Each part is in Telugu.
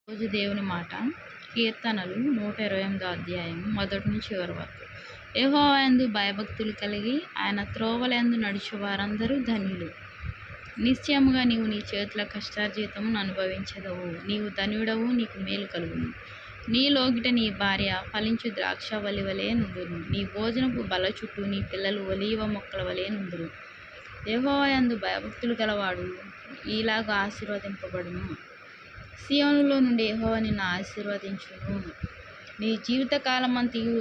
రోజు దేవుని మాట కీర్తనలు 128 అధ్యాయం 1-చివరి. యెహోవా యందు భయభక్తులు కలిగి ఆయన త్రోవలందు నడుచు వారందరూ ధన్యులు. నిశ్చయముగా నీవు నీ చేతుల కష్టార్జితమును అనుభవించెదవు. నీవు ధన్యుడవు, నీకు మేలు కలుగును. నీ లోగిట నీ భార్య ఫలించు ద్రాక్షవల్లి వలె నుండును. నీ భోజనపు బల్ల చుట్టూ నీ పిల్లలు ఒలీవ మొక్కల వలె నుందురు. యెహోవా యందు భయభక్తులు గలవాడు ఈలాగు ఆశీర్వదింపబడును. సీయోనులో నుండి యెహోవా నిన్ను ఆశీర్వదించును. నీ జీవితకాలమంతయు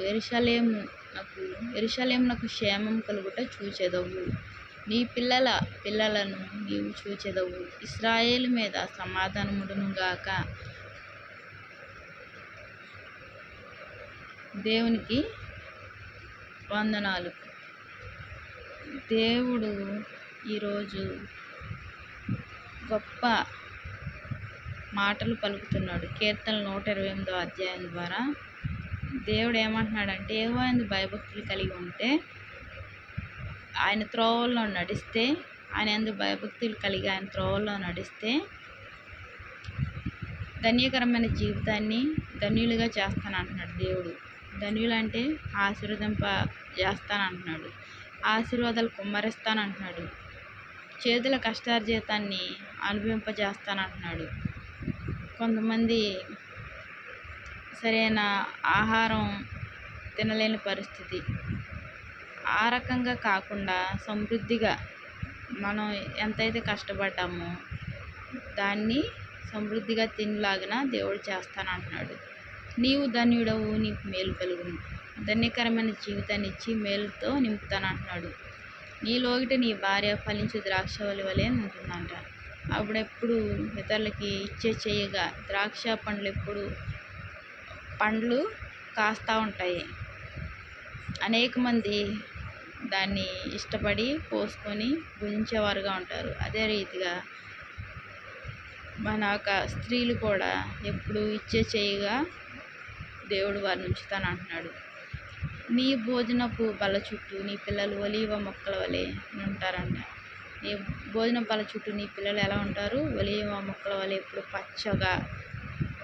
యెరూషలేమునకు క్షేమం కలుగుట చూచెదవు. నీ పిల్లల పిల్లలను నీవు చూచెదవు. ఇశ్రాయేలు మీద సమాధానముండును గాక. దేవునికి వందనాలు. దేవుడు ఈరోజు గొప్ప మాటలు పలుకుతున్నాడు. కీర్తనలు 128 అధ్యాయం ద్వారా దేవుడు ఏమంటున్నాడంటే, యెహోవా యందు భయభక్తులు కలిగి ఉంటే, ఆయన త్రోవల్లో నడిస్తే, ఆయన యందు భయభక్తులు కలిగి ఆయన త్రోవల్లో నడిస్తే ధన్యకరమైన జీవితాన్ని ధన్యులుగా చేస్తానంటున్నాడు దేవుడు. ధన్యులంటే ఆశీర్వదింప చేస్తానంటున్నాడు. ఆశీర్వాదాలు కుమ్మరిస్తానంటున్నాడు. చేతుల కష్టార్జితాన్ని అనుభవింపజేస్తానంటున్నాడు. కొంతమంది సరైన ఆహారం తినలేని పరిస్థితి. ఆ రకంగా కాకుండా సమృద్ధిగా మనం ఎంతైతే కష్టపడ్డామో దాన్ని సమృద్ధిగా తినలాగిన దేవుడు చేస్తానంటున్నాడు. నీవు ధన్యుడవు, నీకు మేలు కలుగును. ధన్యకరమైన జీవితాన్ని ఇచ్చి మేలుతో నింపుతానంటున్నాడు. నీ లోగిట నీ భార్య ఫలించు ద్రాక్షవల్లి వలె ఉంటుందంట. అప్పుడెప్పుడు ఇతరులకి ఇచ్చే చేయగా ద్రాక్ష పండ్లు ఎప్పుడు పండ్లు కాస్తూ ఉంటాయి. అనేక మంది దాన్ని ఇష్టపడి పోసుకొని భుజించేవారుగా ఉంటారు. అదే రీతిగా మన యొక్క స్త్రీలు కూడా ఎప్పుడు ఇచ్చే చేయగా దేవుడు వారిని ఉంచుతానంటున్నాడు. నీ భోజనపు బల్ల చుట్టూ నీ పిల్లలు ఒలీవ మొక్కల వలె ఉంటారంట. నీ భోజన బల్ల చుట్టూ నీ పిల్లలు ఎలా ఉంటారు? ఒలీవ మొక్కల వలె ఎప్పుడు పచ్చగా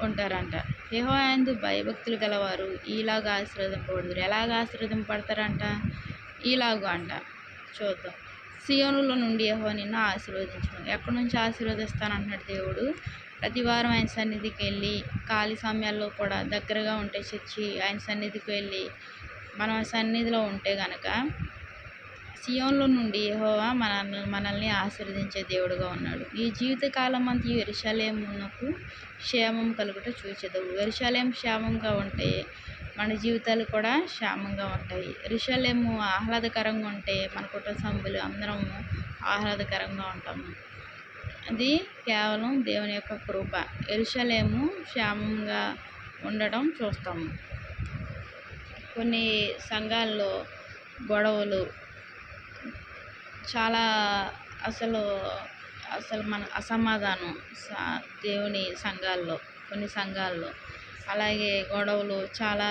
ఉంటారంట. యెహోవా యందు భయభక్తులు గలవారు ఈలాగా ఆశీర్వదింపబడుదురు. ఎలాగ ఆశీర్వదింపబడతారంట? ఈలాగు అంట. చూద్దాం. సీయోనులో నుండి యెహోవా నిన్ను ఆశీర్వదించును. ఎక్కడి నుంచి ఆశీర్వదిస్తానంటున్నాడు దేవుడు? ప్రతి వారం ఆయన సన్నిధికి వెళ్ళి, ఖాళీ సమయాల్లో కూడా దగ్గరగా ఉంటే చర్చి, ఆయన సన్నిధికి వెళ్ళి మనం సన్నిధిలో ఉంటే గనక సీయోనులో నుండి యెహోవా మనల్ని ఆశీర్వదించే దేవుడుగా ఉన్నాడు. ఈ జీవితకాలం అంతా యెరూషలేమునకు క్షేమం కలుగుట చూచెదవు. యెరూషలేము క్షేమంగా ఉంటే మన జీవితాలు కూడా క్షేమంగా ఉంటాయి. యెరూషలేము ఆహ్లాదకరంగా ఉంటే మన కుటుంబ సభ్యులు అందరము ఆహ్లాదకరంగా ఉంటాము. అది కేవలం దేవుని యొక్క కృప. యెరూషలేము క్షేమంగా ఉండడం చూస్తాము. కొన్ని సంఘాల్లో గొడవలు చాలా అసలు మన అసమాధానం దేవుని సంఘాల్లో, కొన్ని సంఘాల్లో అలాగే గొడవలు చాలా.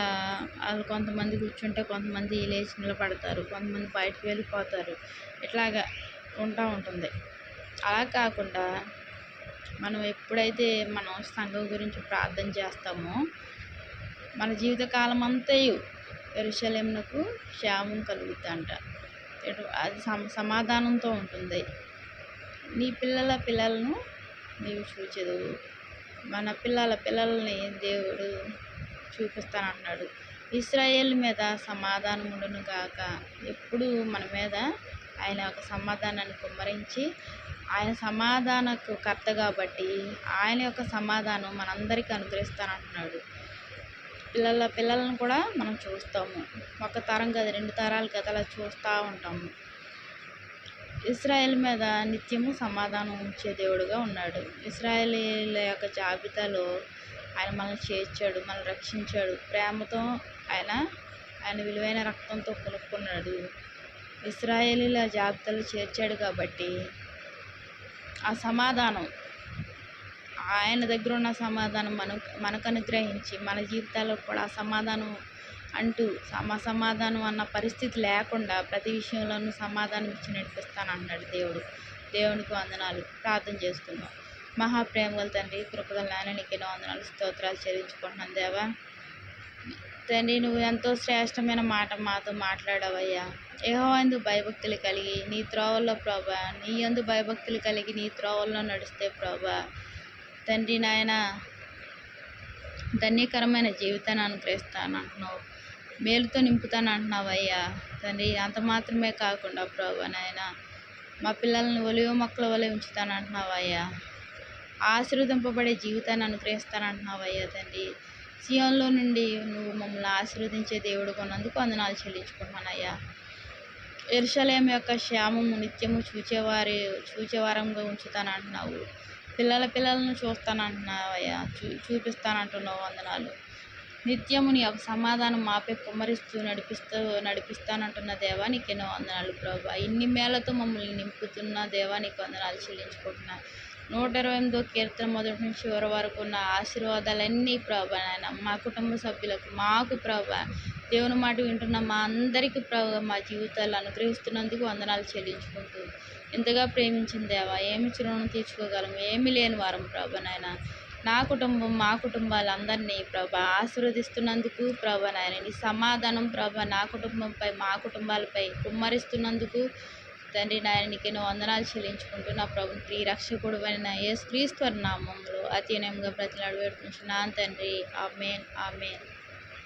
వాళ్ళు కొంతమంది కూర్చుంటే కొంతమంది లేచి నిలబడతారు, కొంతమంది బయటకు వెళ్ళిపోతారు. ఇట్లాగా ఉంటుంది. అలా కాకుండా మనం ఎప్పుడైతే మనం సంఘం గురించి ప్రార్థన చేస్తామో మన జీవితకాలం అంతయు యెరూషలేమునకు క్షేమం కలుగుతుందంట. అది సమాధానంతో ఉంటుంది. నీ పిల్లలను నీవు చూచెదవు. మన పిల్లల్ని దేవుడు చూపిస్తానంటున్నాడు. ఇశ్రాయేలు మీద సమాధానం ఉండును గాక. ఎప్పుడు మన మీద ఆయన ఒక సమాధానాన్ని కుమ్మరించి, ఆయన సమాధానకు కర్త కాబట్టి ఆయన యొక్క సమాధానం మనందరికీ అనుగ్రహిస్తానంటున్నాడు. పిల్లలను కూడా మనం చూస్తాము. ఒక తరం కదా, 2 తరాలు కదా, అలా చూస్తూ ఉంటాము. ఇశ్రాయేలు మీద నిత్యము సమాధానం ఉంచే దేవుడుగా ఉన్నాడు. ఇశ్రాయేలీల యొక్క జాబితాలో ఆయన మనల్ని చేర్చాడు, మనల్ని రక్షించాడు. ప్రేమతో ఆయన విలువైన రక్తంతో కొనుక్కున్నాడు. ఇశ్రాయేలీల జాబితాలో చేర్చాడు కాబట్టి ఆ సమాధానం, ఆయన దగ్గర ఉన్న సమాధానం మనకు అనుగ్రహించి మన జీవితాల్లో కూడా సమాధానం అంటూ సమాధానం అన్న పరిస్థితి లేకుండా ప్రతి విషయంలోనూ సమాధానం ఇచ్చి నడిపిస్తానంటున్నాడు దేవుడు. దేవునికి వందనాలు. ప్రార్థన చేసుకుందాం. మహాప్రేమ గల తండ్రి, కృపగల నాయన, నీకు ఎన్నో వందనాలు స్తోత్రాలు చెల్లించుకుంటున్నాను దేవా. తండ్రి, నువ్వు ఎంతో శ్రేష్టమైన మాట మాతో మాట్లాడవయ్యా. యెహోవాయందు భయభక్తులు కలిగి నీ త్రోవల్లో ప్రభా, నీ యందు భయభక్తులు కలిగి నీ త్రోవల్లో నడిస్తే ప్రభా తండ్రి నాయన ధన్యకరమైన జీవితాన్ని అనుగ్రహిస్తానంటున్నావు, మేలుతో నింపుతానంటున్నావయ్యా. తండ్రి, అంత మాత్రమే కాకుండా ప్రభా నాయన మా పిల్లల్ని ఒలివ మొక్కల వలె ఉంచుతానంటున్నావయ్యా. ఆశీర్వదింపబడే జీవితాన్ని అనుగ్రహిస్తానంటున్నావయ్యా. తండ్రి, సియోన్లో నుండి నువ్వు మమ్మల్ని ఆశీర్వదించే దేవుడు కొన్నందుకు వందనాలు చెల్లించుకుంటున్నానయ్యా. యెరూషలేము యొక్క క్షేమము నిత్యము చూచేవారంగా ఉంచుతానంటున్నావు. పిల్లలను చూస్తానంటున్నావయ్యా, చూపిస్తానంటున్నావు. వందనాలు. నిత్యము నీ యొక్క సమాధానం మాపై కుమ్మరిస్తూ నడిపిస్తానంటున్న దేవా, నీకు ఎన్నో వందనాలు ప్రభా. ఇన్ని మేళతో మమ్మల్ని నింపుతున్న దేవా, నీకు వందనాలు చెల్లించుకుంటున్నా. 128వ కీర్తన మొదటి నుంచి చివరి వరకు ఉన్న ఆశీర్వాదాలన్నీ ప్రభా నాయన మా కుటుంబ సభ్యులకు, మాకు ప్రభా, దేవుని మాట వింటున్న మా అందరికీ ప్రభా మా జీవితాలు అనుగ్రహిస్తున్నందుకు వందనాలు చెల్లించుకుంటూ, ఇంతగా ప్రేమించిన దేవా, ఏమి రుణం తీర్చుకోగలము, ఏమీ లేని వారం ప్రభా నాయన. నా కుటుంబం, మా కుటుంబాలందరినీ ప్రభా ఆశీర్వదిస్తున్నందుకు ప్రభా నాయన, నీ సమాధానం ప్రభా నా కుటుంబంపై, మా కుటుంబాలపై కుమ్మరిస్తున్నందుకు తండ్రి నాయన, నీకు ఎన్నో వందనాలు చెల్లించుకుంటూ నా ప్రభు ప్రియ రక్షకుడు అయిన యేసుక్రీస్తు నామములో అతి వినయంగా బ్రతిలాడి వేడుకుంటున్నాను తండ్రి. ఆమేన్, ఆమేన్.